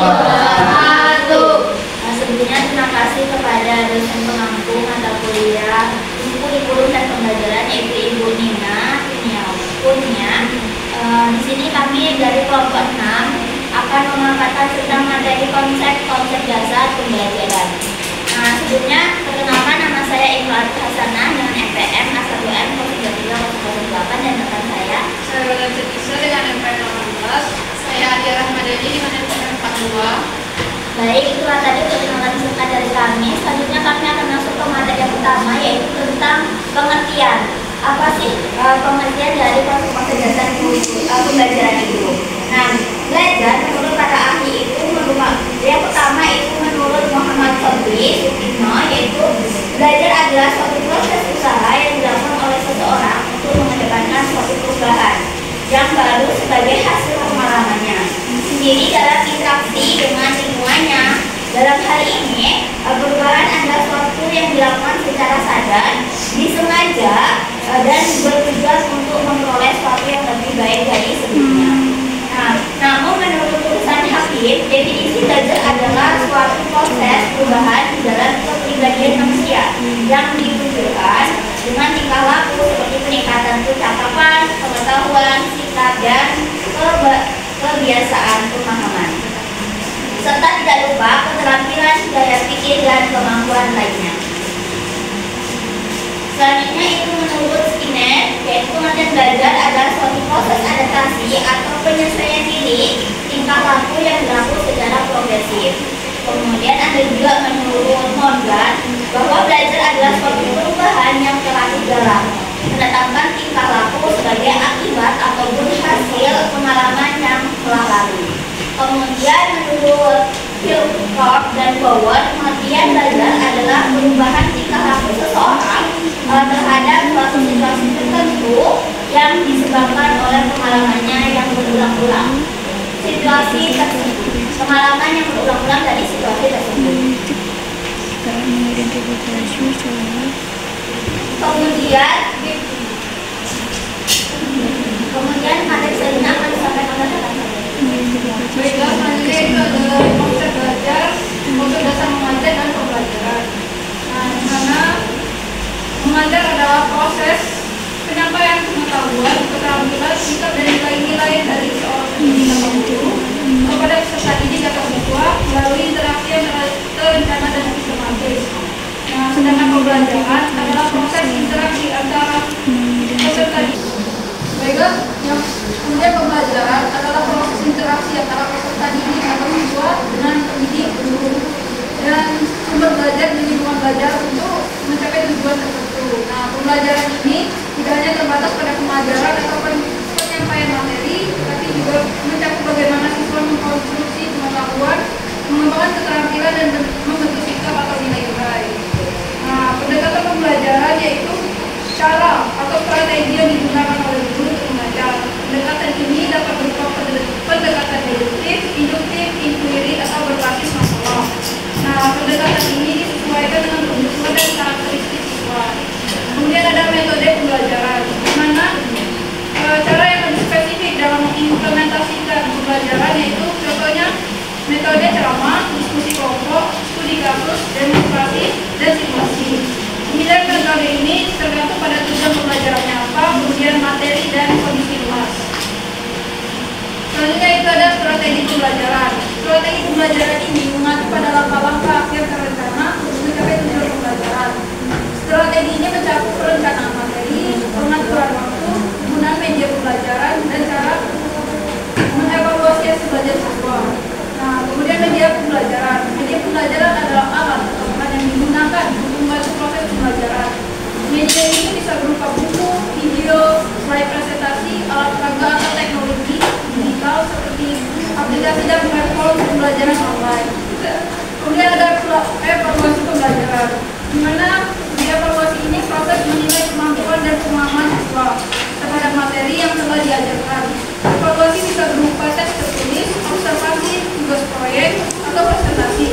wabarakatuh. Sebelumnya terima kasih kepada dosen pengampu mata kuliah Ilmu Kurikulum dan Pembelajaran, yaitu Ibu Nina Kurnia. Di sini kami dari kelompok 6 akan memaparkan tentang materi konsep dasar pembelajaran. Sebelumnya perkenalkan, nama saya Iqbal Hasanah dengan NPM A1M 02308 dan rekan saya Belajar Isa dengan NPM 18. Saya Adia Rahmadani dengan NPM 42. Baik, itulah tadi perkenalan singkat dari kami. Selanjutnya kami akan masuk ke materi yang pertama, yaitu tentang pengertian. Apa sih pengertian dari konsep dasar pembelajaran itu? Belajar menurut para ahli itu yang pertama itu menurut Muhammad Fadli Sutino, yaitu belajar adalah suatu proses usaha yang dilakukan oleh seseorang untuk mengedepankan suatu perubahan yang baru sebagai hasil pengalamannya sendiri dalam interaksi dengan lingkungannya. Dalam hal ini, perubahan adalah suatu yang dilakukan secara sadar, disengaja, dan bertujuan untuk memperoleh suatu yang lebih baik dari sebelumnya. Namun menurut tulisan Hakim, definisi belajar adalah suatu proses perubahan di dalam kepribadian manusia yang ditunjukkan dengan tingkah laku seperti peningkatan kecakapan, pengetahuan, sikap, dan kebiasaan pemahaman, serta tidak lupa keterampilan daya pikir dan kemampuan lainnya. Selanjutnya itu menurut Skinner, yaitu pengertian belajar adalah suatu proses adaptasi atau penyesuaian diri tingkah laku yang dilakukan secara progresif. Kemudian ada juga menurut Morgan bahwa belajar adalah suatu perubahan yang terlatih dalam menetapkan tingkah laku sebagai akibat ataupun hasil pengalaman yang telah lalu. Kemudian menurut Hilcock dan Bowen, pengertian belajar adalah perubahan tingkah laku seseorang terhadap suatu situasi tertentu yang disebabkan oleh pengalamannya yang berulang-ulang. Pengalaman yang berulang-ulang dari situasi tersebut. Kemudian materi selanjutnya akan disampaikan oleh rekan saya. Baiklah, selanjutnya itu adalah konsep belajar, konsep dasar mengajar dan pembelajaran. Di mana mengajar adalah proses penyampaian pengetahuan, keterampilan, sikap dan nilai-nilai dari seorang pendidik atau guru kepada peserta didik atau siswa melalui interaksi yang terencana dan sistematis. Sedangkan pembelajaran adalah proses interaksi antara peserta didik. Baiklah, kemudian pembelajaran adalah proses interaksi antara peserta didik atau siswa dengan pendidik, guru, dan sumber belajar di lingkungan belajar untuk mencapai tujuan tertentu. Pembelajaran ini tidak hanya terbatas pada pengajaran atau penyampaian materi, tetapi juga mencakup bagaimana siswa mengkonstruksi pengetahuan, mengembangkan keterampilan, dan membentuk sikap atau nilai-nilai. Pendekatan pembelajaran yaitu cara atau strategi yang digunakan oleh guru untuk mengajar. Pendekatan ini dapat berupa pendekatan deduktif, induktif, inquiry, atau berbasis masalah. Pendekatan ini disesuaikan dengan kebutuhan dan karakteristik siswa. Kemudian ada metode pembelajaran, di mana cara yang lebih spesifik dalam mengimplementasikan pembelajaran yaitu contohnya metode ceramah, diskusi kelompok, studi kasus, demonstrasi, dan simulasi. Kemudian metode ini tergantung pada tujuan pembelajarannya apa, kemudian materi dan kondisi luas. Selanjutnya itu ada strategi pembelajaran. Strategi pembelajaran ini mengacu pada langkah-langkah yang terencana untuk mencapai tujuan pembelajaran. Strategi ini mencakup perencanaan materi, pengaturan waktu, penggunaan media pembelajaran, dan cara mengevaluasi hasil belajar siswa. Kemudian media pembelajaran. Media pembelajaran adalah alat atau bahan yang digunakan untuk membantu proses pembelajaran. Media ini bisa berupa buku, video, slide presentasi, alat peraga atau teknologi digital seperti aplikasi dan platform pembelajaran online. Kemudian ada evaluasi pembelajaran, di mana di evaluasi ini proses menilai kemampuan dan pemahaman siswa terhadap materi yang telah diajarkan. Evaluasi bisa berupa tes tertulis, observasi, tugas proyek, atau presentasi.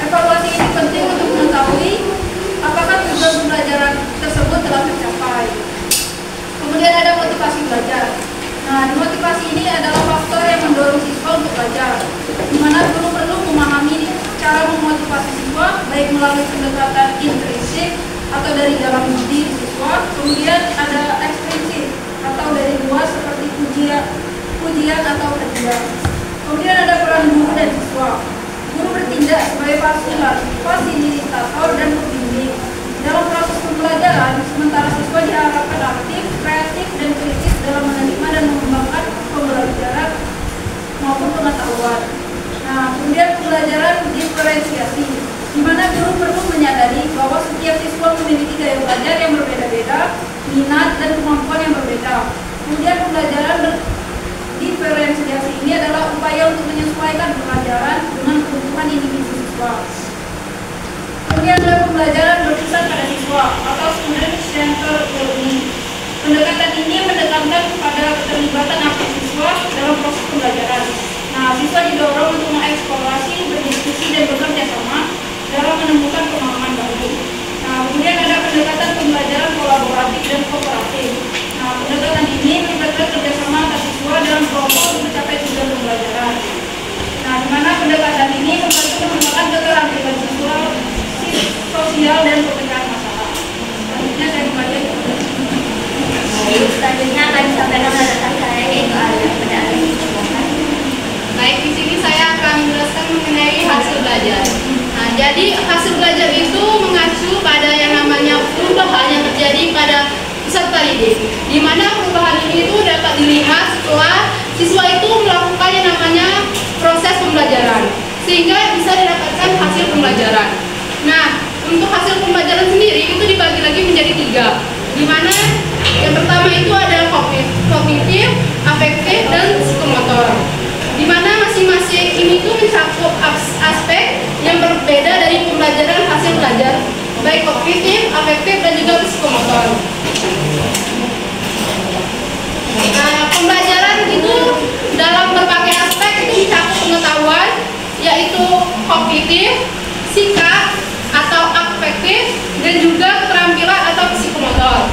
Evaluasi ini penting untuk mengetahui apakah tujuan pembelajaran tersebut telah tercapai. Kemudian ada motivasi belajar. Motivasi ini adalah faktor yang mendorong siswa untuk belajar, di mana guru memahami cara memotivasi siswa baik melalui pendekatan intrinsik atau dari dalam diri siswa, kemudian ada ekstrinsik atau dari luar seperti pujian atau hadiah. Kemudian ada peran guru dan siswa. Guru bertindak sebagai fasilitator dan pembimbing dalam proses pembelajaran, sementara siswa diharapkan aktif, kreatif, dan kritis dalam menerima dan mengembangkan pembelajaran maupun pengetahuan. Nah, kemudian pembelajaran diferensiasi, di mana guru perlu menyadari bahwa setiap siswa memiliki gaya belajar yang berbeda-beda, minat dan kemampuan yang berbeda. Kemudian pembelajaran diferensiasi ini adalah upaya untuk menyesuaikan pelajaran dengan kebutuhan individu siswa. Kemudian ada pembelajaran berpusat pada siswa atau student centered learning. Pendekatan ini menekankan kepada keterlibatan aktif siswa dalam proses pembelajaran. Nah, siswa didorong untuk mengeksplorasi, berdiskusi, dan bekerja sama dalam menemukan pemahaman baru. Nah, kemudian ada pendekatan pembelajaran kolaboratif dan kooperatif. Nah, pendekatan ini melibatkan kerjasama antar siswa dalam kelompok untuk mencapai tujuan pembelajaran. Nah, di mana pendekatan ini membantu mengembangkan keterampilan siswa, sosial, dan pemecahan masalah. Selanjutnya saya kembali ke Selanjutnya akan disampaikan oleh rekan saya yaitu Alia pada Alia. Baik, di sini saya akan menjelaskan mengenai hasil belajar. Nah, jadi hasil belajar itu mengacu pada yang namanya perubahan yang terjadi pada peserta didik, di mana perubahan ini itu dapat dilihat setelah siswa itu melakukan yang namanya proses pembelajaran, sehingga bisa didapatkan hasil pembelajaran. Nah, untuk hasil pembelajaran sendiri itu dibagi lagi menjadi 3, di mana yang pertama itu ada kognitif, afektif, dan psikomotor, di mana masing-masing ini tuh mencakup aspek yang berbeda dari pembelajaran hasil belajar, baik kognitif, afektif, dan juga psikomotor. Nah, pembelajaran itu dalam berbagai aspek itu mencakup pengetahuan, yaitu kognitif, sikap atau afektif, dan juga keterampilan atau psikomotor.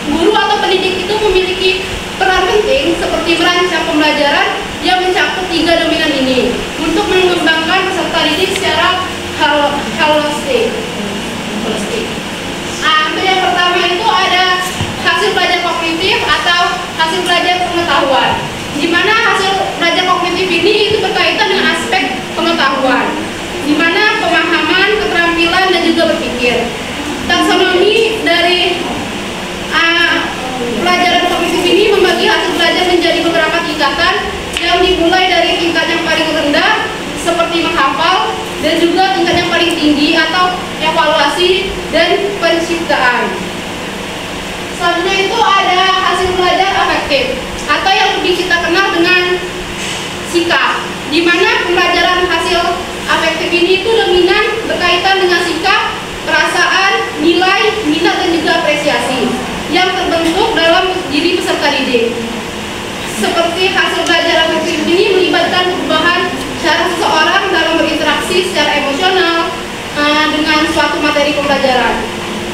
Guru atau pendidik itu memiliki peran penting seperti merancang pembelajaran yang mencakup 3 dominan ini untuk mengembangkan peserta didik secara holistik. Untuk yang pertama itu ada hasil belajar kognitif atau hasil belajar pengetahuan, di mana hasil belajar kognitif ini itu berkaitan dengan aspek pengetahuan, di mana pemahaman, keterampilan, dan juga berpikir. Taksonomi dari pelajaran kognitif ini membagi hasil belajar menjadi beberapa tingkatan yang dimulai dari tingkat yang paling rendah seperti menghafal, dan juga tingkat yang paling tinggi atau evaluasi dan penciptaan. Selanjutnya itu ada hasil belajar afektif atau yang lebih kita kenal dengan sikap, di mana pembelajaran hasil afektif ini itu dominan berkaitan dengan sikap, perasaan, nilai, minat, dan juga apresiasi yang terbentuk dalam diri peserta didik. Seperti hasil belajar afektif ini melibatkan perubahan cara seseorang dalam berinteraksi secara emosional dengan suatu materi pembelajaran.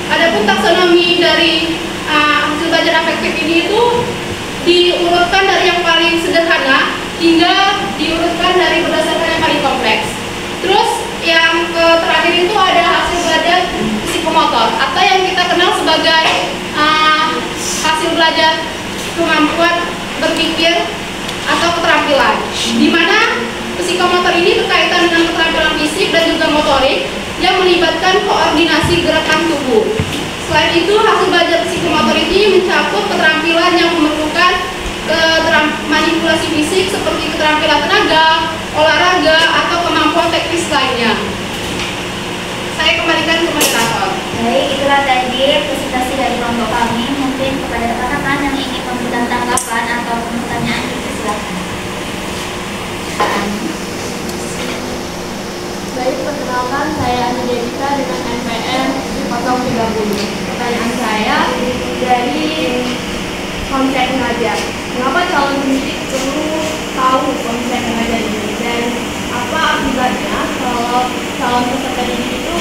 Adapun taksonomi dari hasil belajar afektif ini itu diurutkan dari yang paling sederhana hingga diurutkan dari berdasarkan yang paling kompleks. Terus yang terakhir itu ada hasil belajar psikomotor atau yang kita kenal sebagai hasil belajar kemampuan berpikir atau keterampilan, di mana psikomotor ini berkaitan dengan keterampilan fisik dan juga motorik yang melibatkan koordinasi gerakan tubuh. Selain itu, hasil belajar psikomotor ini mencakup keterampilan yang memerlukan manipulasi fisik seperti keterampilan tenaga, olahraga, atau kemampuan teknis lainnya. Saya kembalikan ke moderator. Baik, itulah tadi presentasi dari kelompok kami. Mungkin kepada rekan-rekan yang ingin memberikan tanggapan atau pertanyaan, silakan. Baik, perkenalkan saya Ani Devika dengan NPM 030. Pertanyaan saya dari konsep mengajar. Mengapa calon pendidik perlu tahu konsep mengajar ini, dan apa akibatnya kalau calon peserta didik itu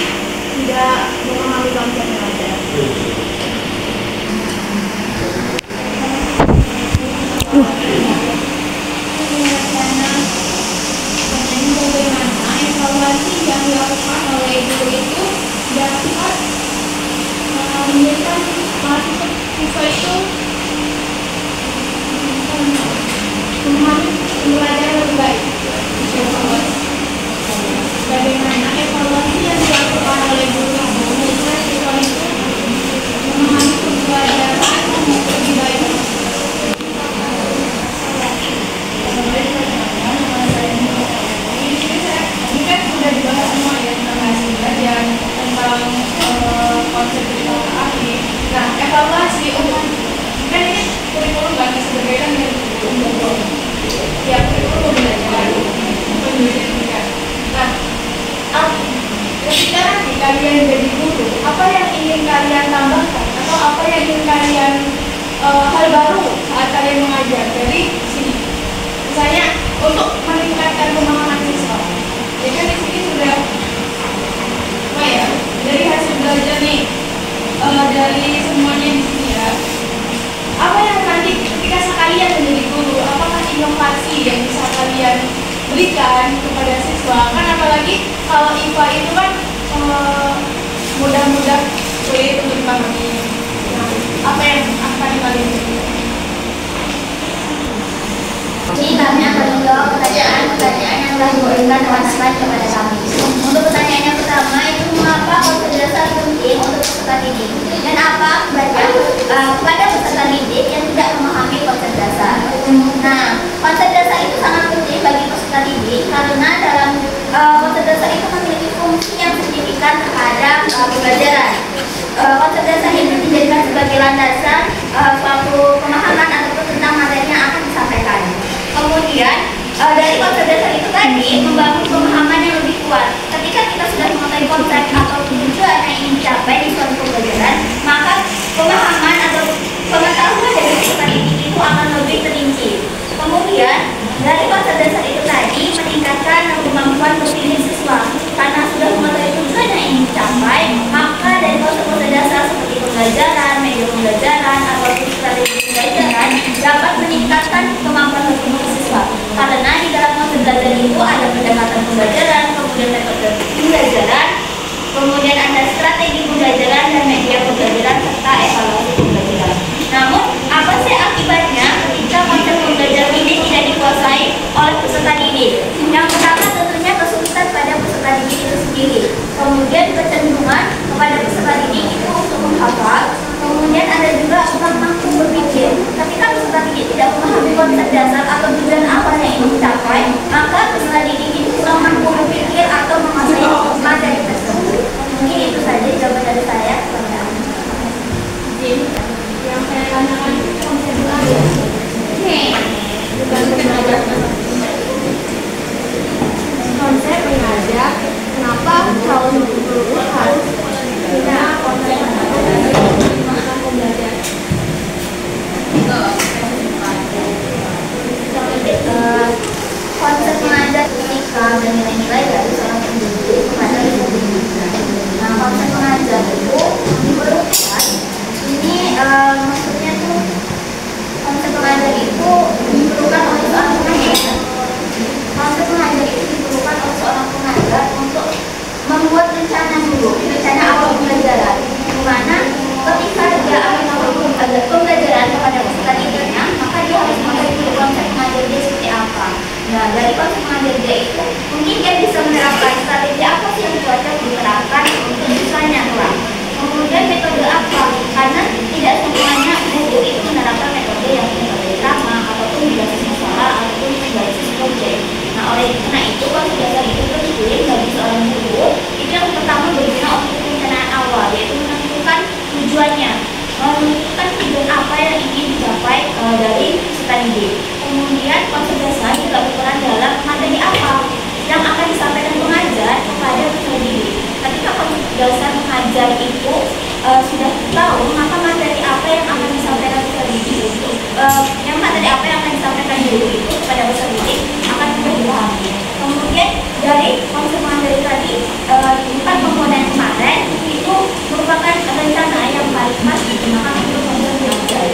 tidak memahami konsep mengajar? kurikulum nggak bisa berbeda dengan kurikulum. Ya, kurikulum pembelajaran, pendidikan. Nah, ketika nanti kalian jadi guru, apa yang ingin kalian tambahkan atau apa yang ingin kalian hal baru saat kalian mengajar dari sini? Misalnya untuk meningkatkan pemahaman siswa. Jadi kan di sini sudah apa ya? Dari hasil belajar nih, dari semuanya di sini ya. Apa yang nanti ketika kalian menjadi guru, apakah inovasi yang bisa kalian berikan kepada siswa? Kan apalagi kalau IPA itu kan mudah-mudah sulit untuk dipahami. Nah, apa yang akan kalian berikan? Ini kami akan menjawab pertanyaan-pertanyaan yang telah diberikan teman-teman kepada kami. Untuk pertanyaan yang pertama itu mengapa konsep dasar penting untuk peserta didik dan apa akibatnya kepada peserta didik yang tidak memahami konsep dasar. Nah, konsep dasar itu sangat penting bagi peserta didik karena dalam konsep dasar itu memiliki fungsi yang signifikan terhadap pembelajaran. Konsep dasar itu dijadikan sebagai landasan suatu pemahaman ataupun tentang materi yang akan disampaikan. Kemudian dari konsep dasar itu tadi membangun pemahaman yang lebih kuat. Ketika kita sudah mengetahui konsep atau tujuan yang ingin dicapai di suatu pembelajaran, maka pemahaman atau pengetahuan dari peserta didik itu akan lebih terinci. Kemudian dari konsep dasar itu tadi meningkatkan kemampuan berpikir siswa. Karena sudah mengetahui tujuan yang ingin dicapai, maka dari konsep-konsep dasar seperti pembelajaran, media pembelajaran, atau strategi pembelajaran dapat meningkatkan kemampuan berpikir siswa. Karena di dalam konsep belajar itu ada pendekatan pembelajaran, kemudian metode pembelajaran, kemudian ada strategi pembelajaran dan media pembelajaran serta evaluasi pembelajaran. Namun, apa sih akibatnya ketika konsep pembelajaran ini tidak dikuasai oleh peserta didik? Yang pertama tentunya kesulitan pada peserta didik itu sendiri. Kemudian kecenderungan kepada peserta didik itu untuk menghafal. Kemudian ada juga kurang mampu berpikir. Ketika peserta didik tidak memahami konsep dasar atau tujuan apa yang ingin dicapai, maka peserta didik itu kurang mampu berpikir atau menguasai materi tersebut. Mungkin itu saja jawaban dari saya. Yang saya tanyakan itu konsep belajar. Konsep mengajar, kenapa calon guru harus punya konsep mengajar pembelajaran? Konsep mengajar etika dan nilai-nilai dari seorang pendidik kepada didik. Nah, konsep mengajar itu diperlukan. Ini maksudnya tuh konsep mengajar itu diperlukan oleh seorang pengajar. Konsep mengajar itu diperlukan oleh seorang pengajar untuk membuat rencana dulu, rencana awal pembelajaran. Dimana ketika dia akan melakukan pembelajaran kepada peserta didiknya, maka dia harus mengetahui konsep mengajar dia seperti apa. Nah, dari konsep mengajar dia itu mungkin dia bisa menerapkan strategi apa sih yang cocok diterapkan untuk siswanya kelak. Kemudian metode apa? Karena tidak semuanya guru itu menerapkan metode yang sama ataupun berbasis masalah ataupun berbasis proyek. Nah, oleh karena itu konsep dasar itu penting bagi seorang guru. Itu yang pertama berguna untuk perencanaan awal, yaitu menentukan tujuannya, menentukan tujuan apa yang ingin dicapai dari peserta didik. Kemudian konsep dasar juga berperan dalam materi apa yang akan disampaikan pengajar kepada peserta didik. Ketika konsep dasar mengajar itu sudah tahu, maka materi apa yang akan disampaikan peserta didik itu, materi apa yang akan disampaikan guru itu kepada peserta didik akan mudah dipahami. Kemudian dari konsep mengajar tadi, 4 komponen kemarin itu merupakan rencana yang paling pas digunakan untuk konsep mengajar.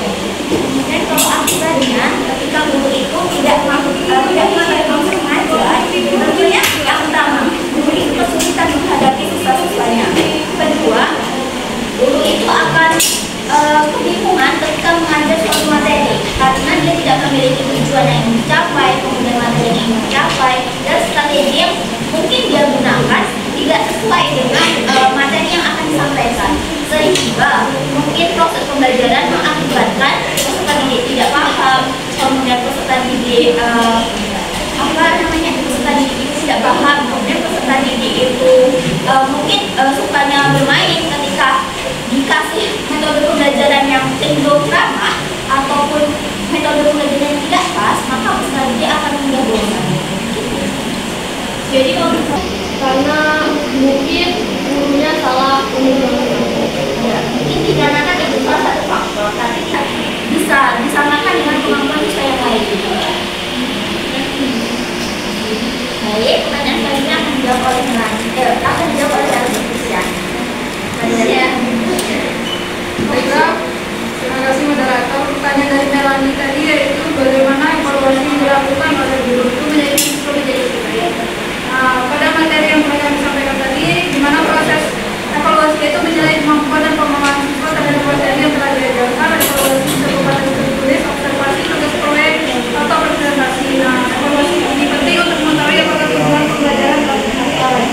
Kemudian kalau akibatnya ketika guru itu tidak mengetahui konsep mengajar, tentunya yang pertama guru itu kesulitan menghadapi siswa-siswanya. Kedua, guru itu akan kebingungan ketika mengajar suatu materi karena dia tidak memiliki tujuan yang ingin dicapai, kemudian materi yang ingin dicapai, dan strategi yang mungkin dia gunakan tidak sesuai dengan materi yang akan disampaikan, sehingga mungkin proses pembelajaran mengakibatkan peserta didik tidak paham, kemudian peserta didik peserta didik itu tidak paham, kemudian peserta didik itu mungkin sukanya bermain ketika dikasih metode pembelajaran yang cenderung ramah ataupun evaluasi yang dilakukan oleh guru itu menjadi siswa menjadi lebih baik. Nah, pada materi yang mereka disampaikan tadi, di mana proses evaluasi itu menilai kemampuan dan pemahaman siswa terhadap materi yang telah diajarkan. Evaluasi berupa tertulis, observasi, tugas proyek, atau presentasi. Nah, evaluasi ini penting untuk mengetahui apakah tujuan pembelajaran telah tercapai.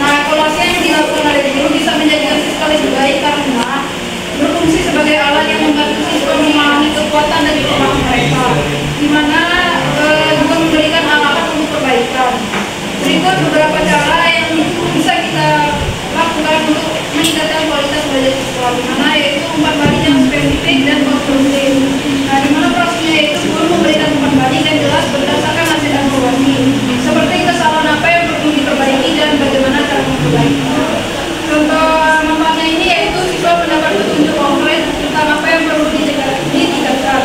Nah, evaluasi yang dilakukan oleh guru bisa menjadikan siswa lebih baik karena berfungsi sebagai alat yang membantu siswa memahami kekuatan dan kelemahan mereka, di mana juga memberikan arahan untuk perbaikan. Berikut beberapa cara yang bisa kita lakukan untuk meningkatkan kualitas belajar siswa, di mana yaitu umpan balik yang spesifik dan konstruktif. Nah, di mana prosesnya itu guru memberikan umpan balik yang jelas berdasarkan hasil evaluasi, seperti kesalahan apa yang perlu diperbaiki dan bagaimana cara memperbaiki. Contoh manfaatnya ini yaitu siswa mendapat petunjuk konkret tentang apa yang perlu ditingkatkan,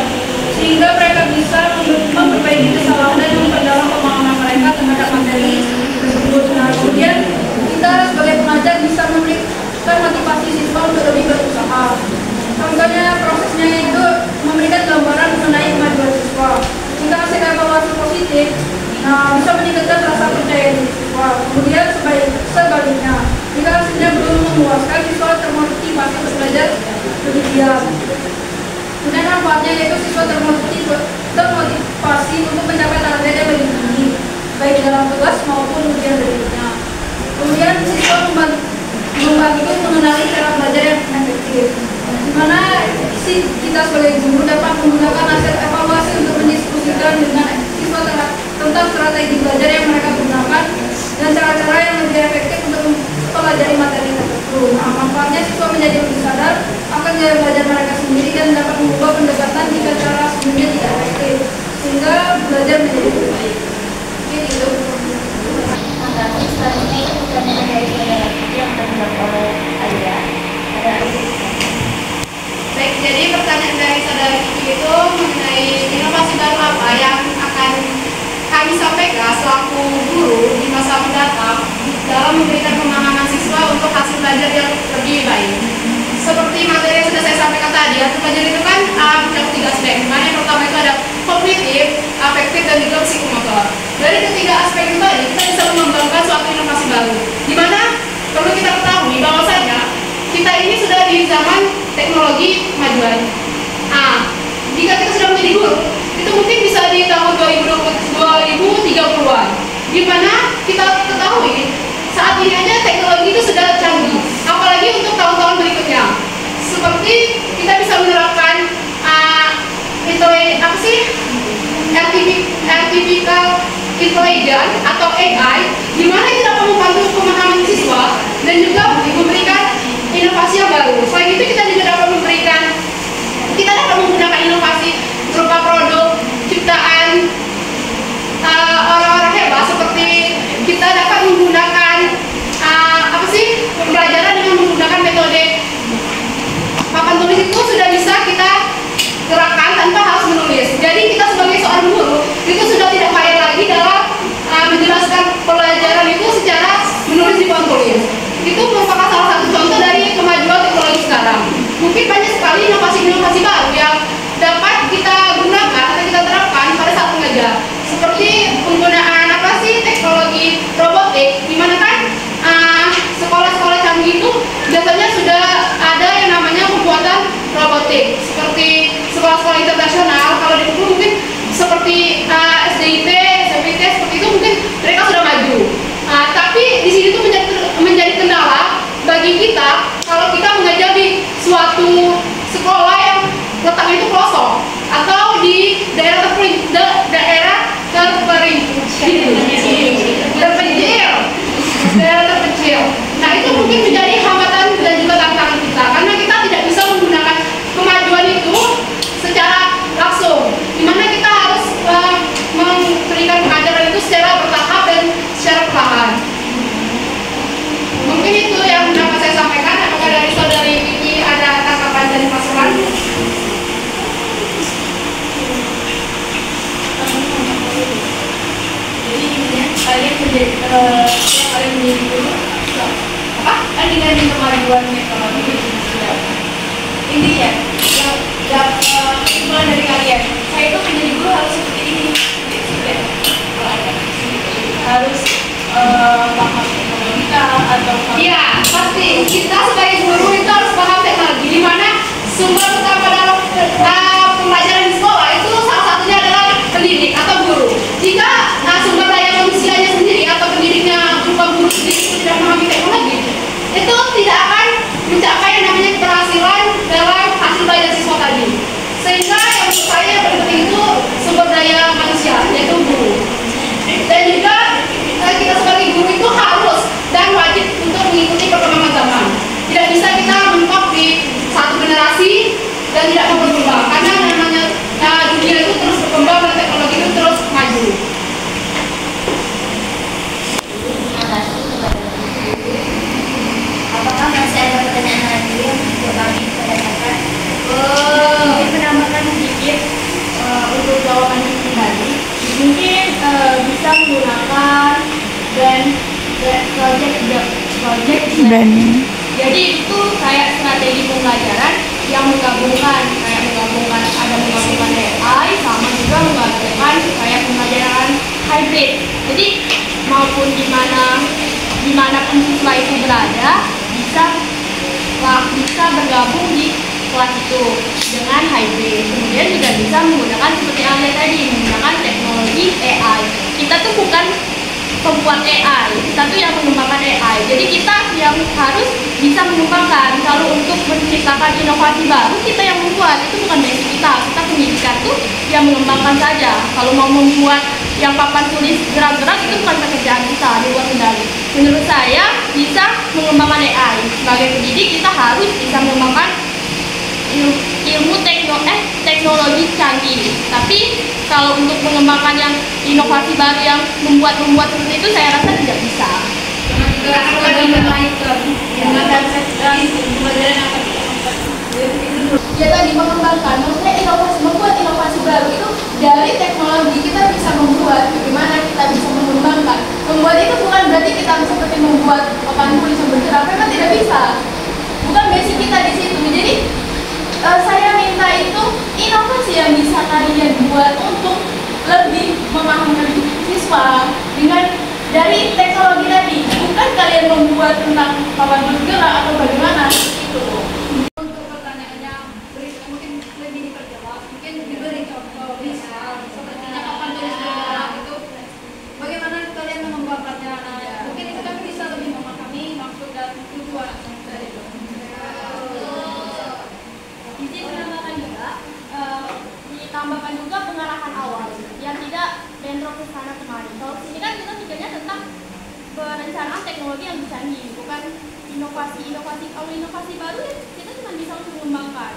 sehingga mereka bisa memperbaiki kesalahan dan memperdalam pemahaman mereka terhadap materi tersebut. Nah, kemudian kita sebagai pengajar bisa memberikan motivasi siswa untuk lebih berusaha. Contohnya prosesnya itu memberikan gambaran mengenai kemajuan siswa. Jika hasil evaluasi positif, nah, bisa meningkatkan rasa percaya diri siswa. Kemudian sebaliknya, jika hasilnya belum memuaskan, siswa termotivasi untuk belajar lebih giat. Kemudian manfaatnya yaitu siswa termotivasi untuk mencapai target yang lebih tinggi, baik dalam tugas maupun ujian berikutnya. Kemudian siswa membantu mengenali cara belajar yang efektif, di mana kita sebagai guru dapat menggunakan hasil evaluasi untuk mendiskusikan dengan siswa tentang strategi belajar yang mereka gunakan dan cara-cara yang lebih efektif untuk mempelajari materi tertentu. Nah, manfaatnya siswa menjadi lebih sadar akan gaya belajar mereka sendiri dan dapat mengubah pendekatan jika cara sebelumnya tidak efektif, sehingga belajar menjadi lebih baik. Gitu. Selanjutnya itu pertanyaan dari saudara yang terjawab oleh Alia. Ada Baik, jadi pertanyaan dari saudara Kiki itu mengenai inovasi baru apa yang akan kami sampaikan selaku guru di masa mendatang dalam memberikan pemahaman siswa untuk hasil belajar yang lebih baik. Seperti materi yang sudah saya sampaikan tadi, hasil belajar itu kan mencakup 3 aspek. Yang pertama itu ada kognitif, afektif, dan juga psikomotor. Dari ketiga aspek itu tadi, kita bisa mengembangkan suatu inovasi baru. Di mana perlu kita ketahui bahwasanya kita ini sudah di zaman teknologi kemajuan. Jika kita sudah menjadi guru, itu mungkin bisa di tahun 2030-an, di mana kita ketahui saat ini aja teknologi itu sudah canggih, apalagi untuk tahun-tahun berikutnya. Seperti kita bisa menerapkan artificial intelligence atau AI, di mana itu dapat membantu pemahaman siswa dan juga memberikan inovasi yang baru. Selain itu kita dapat menggunakan inovasi berupa produk ciptaan orang-orang hebat, seperti kita dapat menggunakan pembelajaran dengan menggunakan metode papan tulis. Itu sudah bisa kita gerakan tanpa harus menulis. Jadi kita sebagai seorang guru itu sudah tidak payah lagi dalam menjelaskan pelajaran itu secara menulis di papan tulis. Itu merupakan salah satu contoh dari kemajuan teknologi sekarang. Mungkin banyak sekali inovasi-inovasi baru yang dapat kita gunakan atau kita terapkan pada saat mengajar. Seperti penggunaan teknologi robotik, di mana kan sekolah-sekolah canggih itu biasanya sudah ada yang namanya pembuatan robotik. Seperti sekolah-sekolah internasional, kalau di Bengkulu mungkin seperti SDIT, SMPT, seperti itu mungkin mereka sudah maju. Tapi di sini tuh menjadi kendala bagi kita kalau kita mengajar di suatu sekolah yang letaknya itu pelosok atau di daerah terpencil. Nah, itu mungkin menjadi hambatan dan juga tantangan kita, karena kita tidak bisa menggunakan kemajuan itu secara langsung, dimana kita harus memberikan pengajaran itu secara bertahap dan secara perlahan. Mungkin itu yang dapat saya sampaikan. Apakah dari saudari Kiki ada tanggapan dari masukan? Jadi intinya kalian menjadi guru kan dengan kemajuan teknologi intinya yang kesimpulan dari kalian, saya itu menjadi guru harus seperti harus paham teknologika atau Iya, pasti. Kita sebagai guru itu harus paham teknologi, di mana sumber utama dalam pembelajaran di sekolah itu salah satunya adalah pendidik atau guru. Jika sumber daya manusianya sendiri atau pendidiknya berupa guru sendiri itu tidak memahami teknologi, itu tidak akan mencapai yang namanya keberhasilan dalam hasil belajar siswa tadi. Sehingga yang menurut saya yang paling penting itu sumber daya manusia, yaitu guru. Dan juga kita sebagai guru itu harus dan wajib untuk mengikuti perkembangan zaman. Tidak bisa kita mentok di satu generasi dan tidak mau berkembang, karena namanya dunia itu terus berkembang dan teknologi itu terus maju. Terima kasih kepada Ibu. Apakah masih ada pertanyaan lagi yang untuk kami tanyakan? Mungkin menambahkan sedikit untuk jawaban ini tadi, mungkin bisa menggunakan project branding. Jadi itu kayak strategi pembelajaran yang menggabungkan AI sama juga menggabungkan kayak pembelajaran hybrid. Jadi maupun di mana pun siswa itu berada bisa bergabung di kelas itu dengan hybrid. Kemudian juga bisa menggunakan seperti yang ada tadi, menggunakan teknologi AI. Kita tuh bukan pembuat AI, kita tuh yang mengembangkan AI. Jadi kita yang harus bisa mengembangkan. Kalau untuk menciptakan inovasi baru, kita yang membuat, itu bukan basic kita. Kita pendidikan tuh yang mengembangkan saja. Kalau mau membuat yang papan tulis gerak-gerak, itu bukan pekerjaan kita di luar kendali. Menurut saya bisa mengembangkan AI. Sebagai pendidik kita harus bisa mengembangkan ilmu teknologi canggih. Tapi kalau untuk mengembangkan yang inovasi baru yang membuat seperti itu, saya rasa tidak bisa. Ya tadi mengembangkan, maksudnya membuat inovasi baru itu dari teknologi kita bisa membuat. Bagaimana kita bisa mengembangkan? Membuat itu bukan berarti kita seperti membuat papan tulis yang bergerak. Memang tidak bisa. Bukan basic kita di situ. Jadi saya minta itu inovasi yang bisa kalian buat untuk lebih memahami siswa dengan dari teknologi tadi, bukan kalian membuat tentang papan bergerak atau bagaimana itu. Untuk pertanyaannya mungkin lebih diperjelas, mungkin diberi contoh misal sepertinya papan tulis bergerak itu bagaimana kalian mengembangkannya. Mungkin itu kan bisa lebih memahami maksud dan tujuan dari itu. Izin menambahkan juga, ditambahkan juga pengarahan awal yang tidak bentrok ke sana kemari. Kalau sini kan kita pikirnya tentang perencanaan teknologi yang canggih, bukan inovasi. Kalau inovasi baru ya kita cuma bisa untuk mengembangkan.